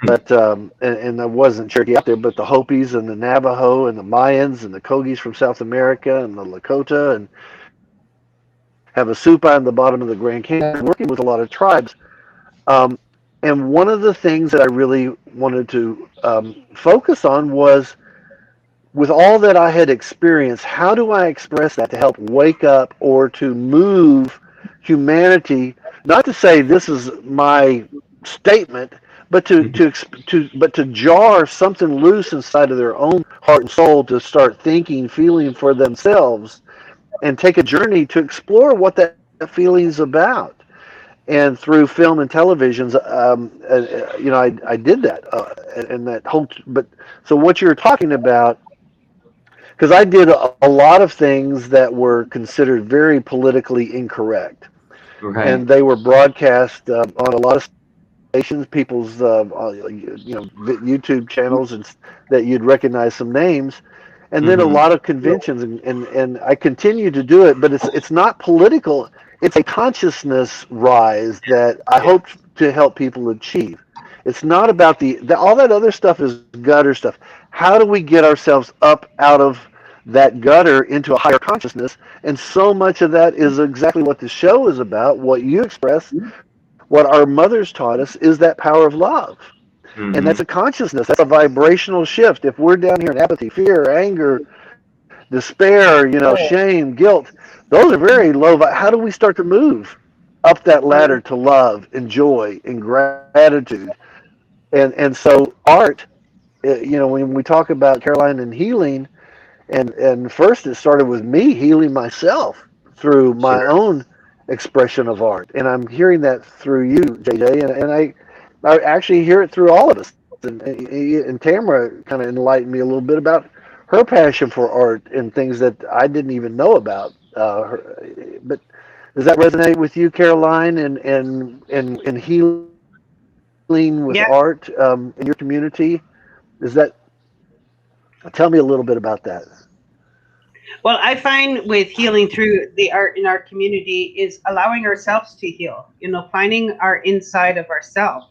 S3: But and there wasn't Cherokee out there, but the Hopis and the Navajo and the Mayans and the Kogis from South America and the Lakota and Havasupai on the bottom of the Grand Canyon, working with a lot of tribes. And one of the things that I really wanted to focus on was, with all that I had experienced, how do I express that to help wake up or to move humanity? Not to say this is my statement, but to jar something loose inside of their own heart and soul to start thinking, feeling for themselves, and take a journey to explore what that feeling is about. And through film and televisions, I did that, and that whole. But so what you're talking about, because I did a lot of things that were considered very politically incorrect, and they were broadcast on a lot of stations, people's YouTube channels, and that you'd recognize some names, and then a lot of conventions, and I continue to do it, but it's not political. It's a consciousness rise that I hope to help people achieve. It's not about all that other stuff is gutter stuff. How do we get ourselves up out of that gutter into a higher consciousness? And so much of that is exactly what the show is about, what you express, what our mothers taught us, is that power of love. And that's a consciousness. That's a vibrational shift. If we're down here in apathy, fear, anger, despair, shame, guilt, those are very low. How do we start to move up that ladder to love and joy and gratitude? And so art, when we talk about Caroline and healing, and first it started with me healing myself through my own expression of art. And I'm hearing that through you, JJ, and I actually hear it through all of us. And Tamara kind of enlightened me a little bit about her passion for art and things that I didn't even know about. But does that resonate with you, Caroline, and healing with art in your community? Tell me a little bit about that.
S4: Well, I find with healing through the art in our community is allowing ourselves to heal, finding our inside of ourselves,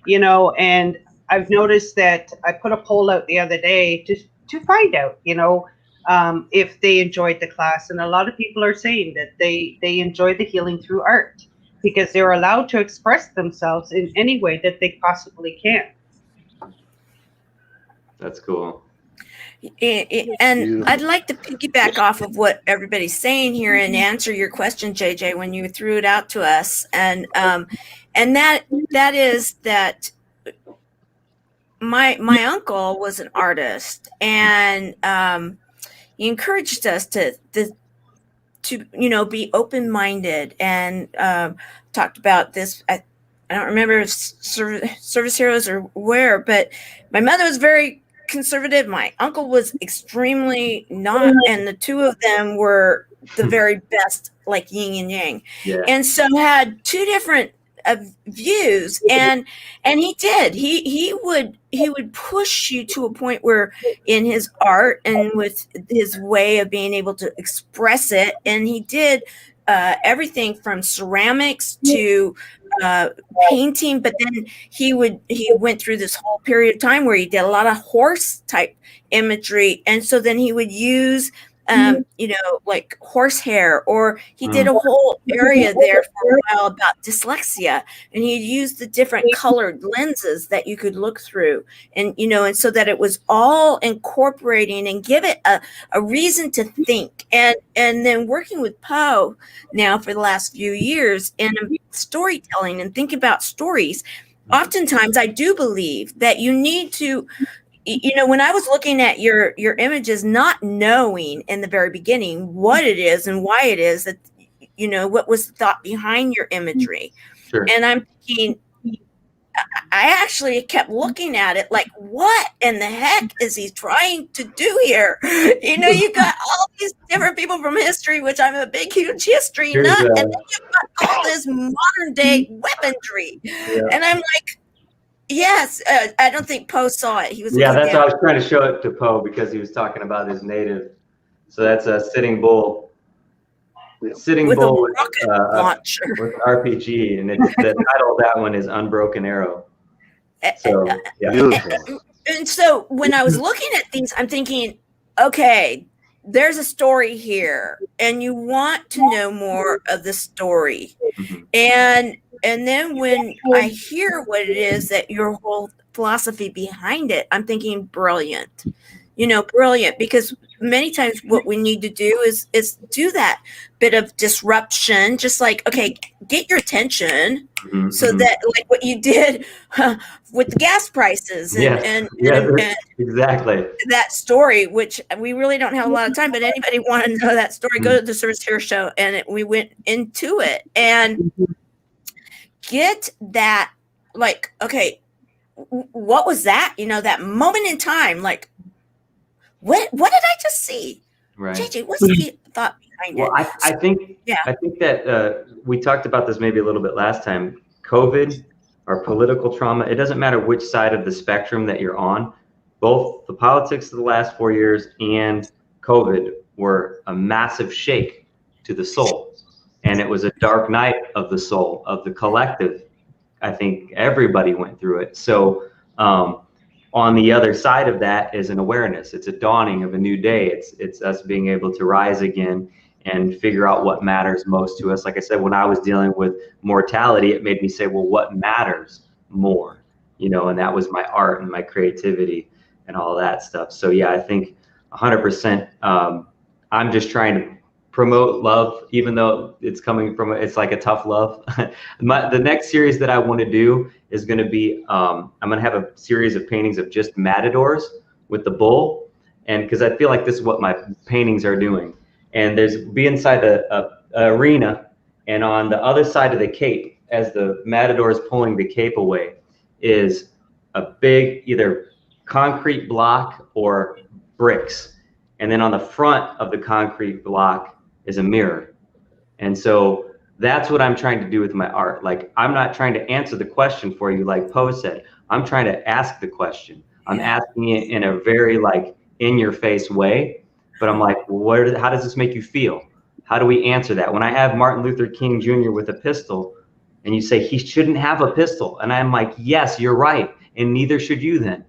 S4: and I've noticed that I put a poll out the other day to find out, if they enjoyed the class. And a lot of people are saying that they enjoy the healing through art because they're allowed to express themselves in any way that they possibly can.
S2: That's cool.
S1: And I'd like to piggyback off of what everybody's saying here and answer your question, JJ, when you threw it out to us. And that is that my uncle was an artist, and he encouraged us to be open-minded, and talked about this. I don't remember if Service Heroes or where, but my mother was very conservative. My uncle was extremely not, and the two of them were the very best, like yin and yang. Yeah. And so had two different views, and he would push you to a point where in his art and with his way of being able to express it, and he did everything from ceramics to painting, but then he went through this whole period of time where he did a lot of horse type imagery, and so then he would use like horsehair, or he did a whole area there for a while about dyslexia, and he'd use the different colored lenses that you could look through, and and so that it was all incorporating and give it a reason to think, and then working with Poe now for the last few years in storytelling and think about stories. Oftentimes I do believe that you need to, when I was looking at your images, not knowing in the very beginning what it is and why it is that, what was the thought behind your imagery. Sure. And I'm thinking, I actually kept looking at it like, what in the heck is he trying to do here? You know, you got all these different people from history, which I'm a big, huge history
S2: Here's,
S1: nut, and then you've got all this modern day weaponry. And I'm like, yes, I don't think Poe saw it. He was
S2: yeah,
S1: looking
S2: that's
S1: down.
S2: why I was trying to show it to Poe because he was talking about his native. So that's a sitting bull. Sitting
S1: with
S2: bull
S1: a
S2: with,
S1: rocket launcher.
S2: with RPG, and it's the title of that one is Unbroken Arrow. So yeah.
S3: Beautiful.
S1: And so when I was looking at these, I'm thinking, okay, there's a story here, and you want to know more of the story.
S2: Mhm.
S1: And then when I hear what it is that your whole philosophy behind it, I'm thinking brilliant. You know, brilliant, because many times what we need to do is do that bit of disruption, just like, okay, get your attention
S2: Mhm,
S1: so
S2: mhm.
S1: that, like what you did with the gas prices and,
S2: Yes,
S1: and,
S2: yes,
S1: and
S2: exactly.
S1: that story, which we really don't have a lot of time, but anybody want to know that story, go to the Service Here show, and we went into it and get that, like, okay, what was that? You know, that moment in time, like, what did I just see?
S2: Right.
S1: JJ, what's the thought behind
S2: Well,
S1: it?
S2: I think
S1: Yeah.
S2: I think that we talked about this maybe a little bit last time. COVID or political trauma, it doesn't matter which side of the spectrum that you're on. Both the politics of the last 4 years and COVID were a massive shake to the soul. And it was a dark night of the soul, of the collective. I think everybody went through it. So on the other side of that is an awareness. It's a dawning of a new day. It's us being able to rise again and figure out what matters most to us. Like I said, when I was dealing with mortality, it made me say, well, what matters more? You know, and that was my art and my creativity and all that stuff. So yeah, I think 100%. I'm just trying to promote love, even though it's coming from, it's like a tough love. The next series that I want to do is going to be, I'm going to have a series of paintings of just matadors with the bull. And because I feel like this is what my paintings are doing. And be inside a arena, and on the other side of the cape, as the matador is pulling the cape away, is a big either concrete block or bricks. And then on the front of the concrete block is a mirror. And so that's what I'm trying to do with my art. Like, I'm not trying to answer the question for you, like Poe said. I'm trying to ask the question. I'm asking it in a very like in your face way. But I'm like, well, how does this make you feel? How do we answer that? When I have Martin Luther King Jr. with a pistol, and you say he shouldn't have a pistol, and I'm like, yes, you're right, and neither should you then.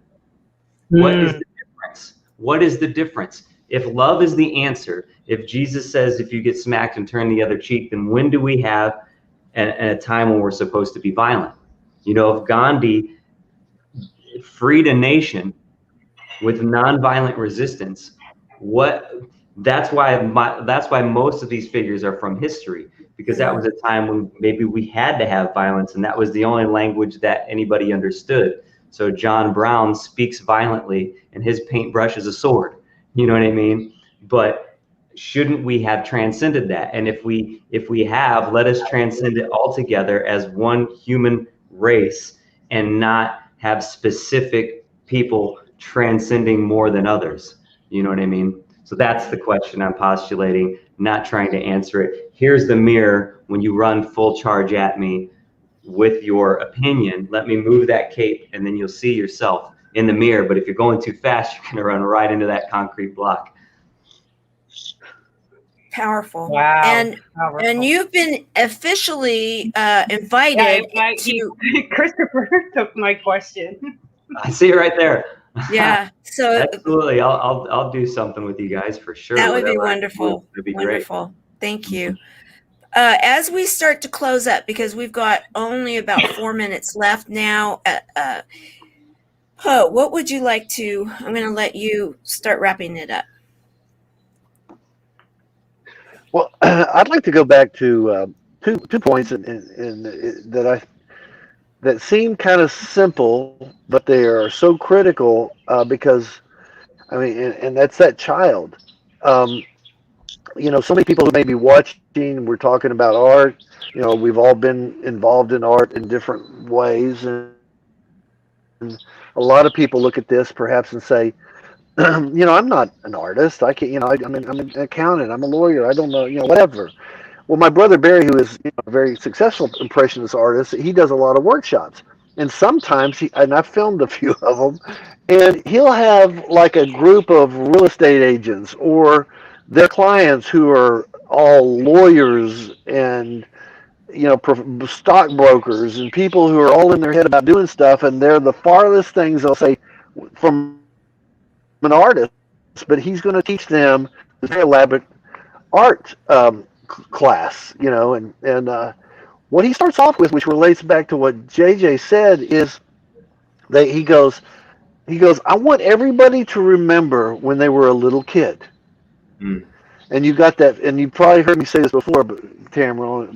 S2: What is the difference? What is the difference? If love is the answer, if Jesus says if you get smacked and turn the other cheek, then when do we have a time when we're supposed to be violent? You know, if Gandhi freed a nation with nonviolent resistance, that's why most of these figures are from history, because that was a time when maybe we had to have violence, and that was the only language that anybody understood. So John Brown speaks violently, and his paintbrush is a sword. You know what I mean? But shouldn't we have transcended that? And if we have, let us transcend it altogether as one human race, and not have specific people transcending more than others. You know what I mean? So that's the question I'm postulating, not trying to answer it. Here's the mirror. When you run full charge at me with your opinion, let me move that cape, and then you'll see yourself in the mirror. But if you're going too fast, you're going to run right into that concrete block.
S1: Powerful.
S4: Wow.
S1: And you've been officially invited to.
S4: Christopher took my question.
S2: I see it right there.
S1: Yeah. So
S2: absolutely, I'll do something with you guys for sure.
S1: That would be wonderful.
S2: It'd be
S1: wonderful.
S2: Great.
S1: Thank you. As we start to close up, because we've got only about 4 minutes left now, Poe, what would you like to? I'm going to let you start wrapping it up.
S3: Well, I'd like to go back to two points that seem kind of simple, but they are so critical because, I mean, and that's that child. You know, so many people who may be watching, we're talking about art. You know, we've all been involved in art in different ways, and a lot of people look at this perhaps and say, I'm not an artist. I can't, I'm an accountant. I'm a lawyer. I don't know, whatever. Well, my brother Barry, who is a very successful impressionist artist, he does a lot of workshops. And sometimes, and I've filmed a few of them, and he'll have like a group of real estate agents or their clients who are all lawyers and stockbrokers and people who are all in their head about doing stuff, and they're the farthest things they'll say from an artist, but he's going to teach them this very elaborate art class, and what he starts off with, which relates back to what JJ said, is that he goes, I want everybody to remember when they were a little kid. Mm. And you got that, and you probably heard me say this before, Tamara,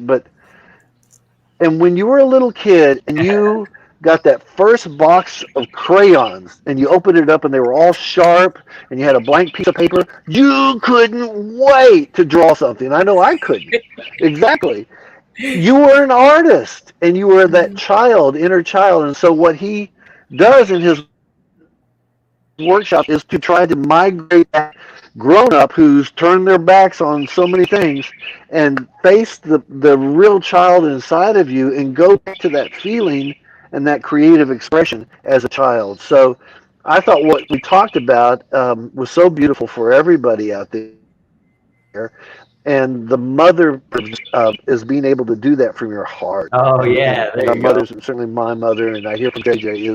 S3: and when you were a little kid and you got that first box of crayons and you opened it up and they were all sharp and you had a blank piece of paper, you couldn't wait to draw something. I know I couldn't. Exactly. You were an artist and you were that inner child. And so what he does in his workshop is to try to migrate that grown-up who's turned their backs on so many things and face the real child inside of you and go back to that feeling and that creative expression as a child. So I thought what we talked about was so beautiful for everybody out there. And the mother is being able to do that from your heart.
S2: Oh, yeah.
S3: And our mother's, certainly my mother, and I hear from JJ,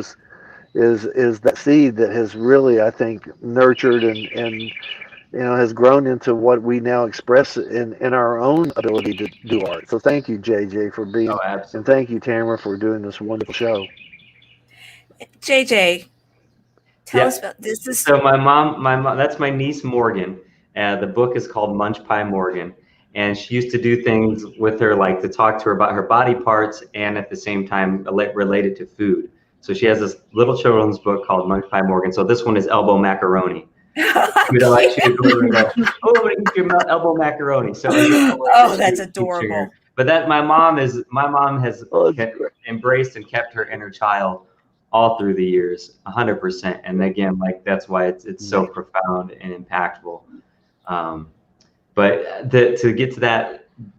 S3: is that seed that has really, I think, nurtured and has grown into what we now express in our own ability to do art. So thank you, JJ, for being, and thank you, Tamara, for doing this wonderful show.
S1: JJ, tell us about this.
S2: So my mom, that's my niece Morgan. The book is called Munch Pie Morgan, and she used to do things with her, like to talk to her about her body parts and at the same time related to food. So she has this little children's book called Munch Pie Morgan. So this one is elbow macaroni. We'd like you to go and go, oh, eat your elbow macaroni. So
S1: that's adorable.
S2: But that my mom has embraced and kept her inner child all through the years, 100%. And again, like that's why it's so profound and impactful. But to get to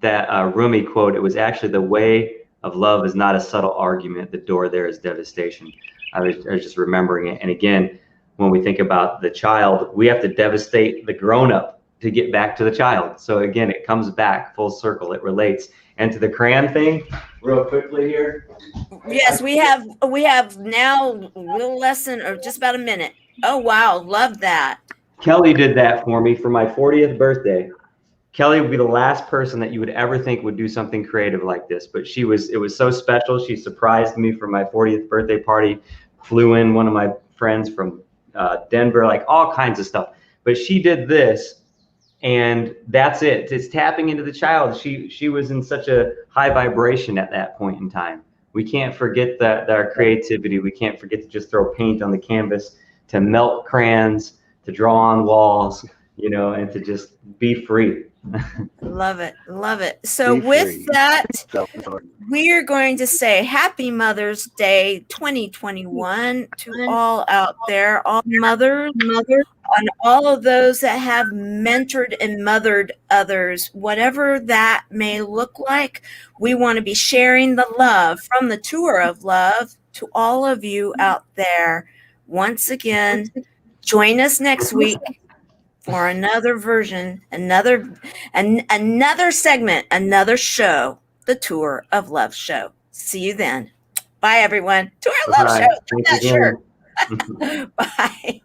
S2: that Rumi quote, it was actually the way of love is not a subtle argument. The door there is devastation. I was just remembering it. And again, when we think about the child, we have to devastate the grown-up to get back to the child. So again, it comes back full circle. It relates. And to the crayon thing, real quickly here.
S1: Yes, we have now a little less than, or just about a minute. Oh, wow. Love that.
S2: Kelly did that for me for my 40th birthday. Kelly would be the last person that you would ever think would do something creative like this, but it was so special. She surprised me for my 40th birthday party, flew in one of my friends from Denver, like all kinds of stuff. But she did this, and that's it. It's tapping into the child. She was in such a high vibration at that point in time. We can't forget that our creativity. We can't forget to just throw paint on the canvas, to melt crayons, to draw on walls, and to just be free.
S1: Love it. Love it. So with that, we are going to say Happy Mother's Day 2021 to all out there, all mothers, and all of those that have mentored and mothered others, whatever that may look like. We want to be sharing the love from the Tour of Love to all of you out there. Once again, join us next week for another version, another segment, another show, the Tour of Love show. See you then. Bye, everyone. Tour of Love show. That shirt. Bye.